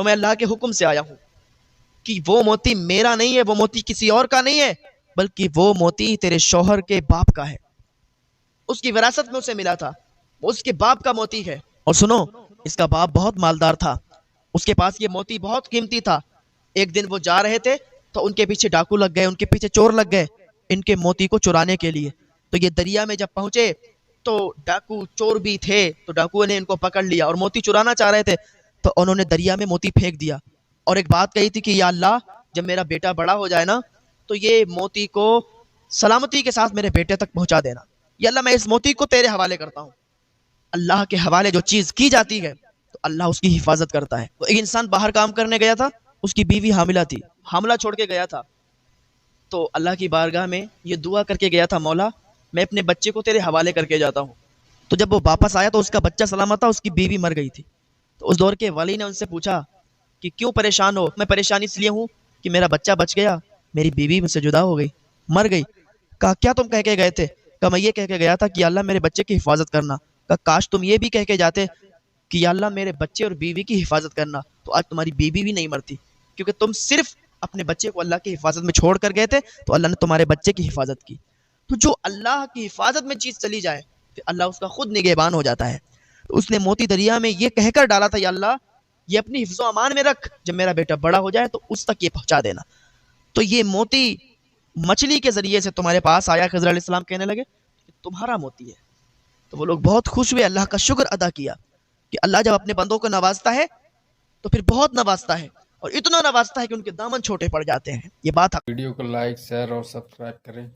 اور میں اللہ کے حکم سے آیا ہوں کہ وہ موتی میرا نہیں ہے، وہ موتی کسی اور کا نہیں ہے، بلکہ وہ موتی تیرے شوہر کے باپ کا ہے، اس کی وراثت میں اسے ملا تھا، وہ اس کے باپ کا موتی ہے۔ اور سنو، اس کا باپ بہت مالدار تھا، اس کے پاس یہ موتی بہت قیمتی تھا۔ ایک دن وہ جا رہے تھے تو ان کے پیچھے ڈاکو لگ گئے، ان کے پیچھے چور لگ گئے ان کے موتی کو چرانے کے لیے۔ تو یہ دریا میں جب پہنچے تو ڈاکو چور بھی تھے، تو ڈاکو نے ان کو پکڑ لیا اور موتی چرانا چاہ رہے تھے، تو انہوں نے دریا میں موتی پھینک دیا اور ایک بات کہی تھی کہ یا اللہ، جب میرا بیٹا بڑا ہو جائے نا تو یہ موتی کو سلامتی کے ساتھ میرے بیٹے تک پہنچا دینا۔ یا اللہ، میں اس موتی کو تیرے حوالے کرتا ہوں۔ اللہ کے حوالے جو چیز کی جاتی ہے تو اللہ اس کی حفاظت کرتا ہے۔ تو ایک انسان باہر کام کرنے گیا تھا، اس کی بیوی حاملہ تھی، حاملہ چھوڑ کے گیا تھا، تو اللہ کی بارگاہ میں یہ دعا کر کے گیا تھا، مولا میں اپنے بچے کو تیرے حوالے کر کے جاتا ہوں۔ تو جب وہ واپس آیا تو اس کا بچہ سلامت تھا، اس کی بیوی مر گئی تھی۔ تو اس دور کے ولی نے ان سے پوچھا کہ کیوں پریشان ہو؟ میں پریشانی اس لیے ہوں کہ میرا بچہ بچ گیا، میری بیوی مجھ سے جدا ہو گئی، مر گئی۔ کہا کیا تم کہہ کے گئے تھے؟ کہا میں یہ کہہ کے گیا تھا کہ یا اللہ میرے بچے کی حفاظت کرنا۔ کہا کاش تم یہ بھی کہہ کے جاتے کہ یا اللہ میرے بچے اور بیوی کی حفاظت کرنا، تو آج تمہاری بیوی بھی نہیں مرتی، کیونکہ تم صرف اپنے بچے کو اللہ کی حفاظت میں چھوڑ کر گئے تھے تو اللہ نے تمہارے بچے کی حفاظت کی۔ تو جو اللہ کی حفاظت میں چیز چلی جائے پھر اللہ اس کا خود نگہبان ہو جاتا ہے۔ تو اس نے موتی دریا میں یہ کہہ کر ڈالا تھا یا اللہ یہ اپنی حفظ و امان میں رکھ، جب میرا بیٹا بڑا ہو جائے تو اس تک یہ پہنچا دینا۔ تو یہ موتی مچھلی کے ذریعے سے تمہارے پاس آیا۔ خضر علیہ السلام کہنے لگے کہ تمہارا موتی ہے۔ تو وہ لوگ بہت خوش ہوئے، اللہ کا شکر ادا کیا کہ اللہ جب اپنے بندوں کو نوازتا ہے تو پھر بہت نوازتا ہے، اور اتنا نوازتا ہے کہ ان کے دامن چھوٹے پڑ جاتے ہیں۔ یہ بات ویڈیو کو لائک، شیئر اور سبسکرائب کریں۔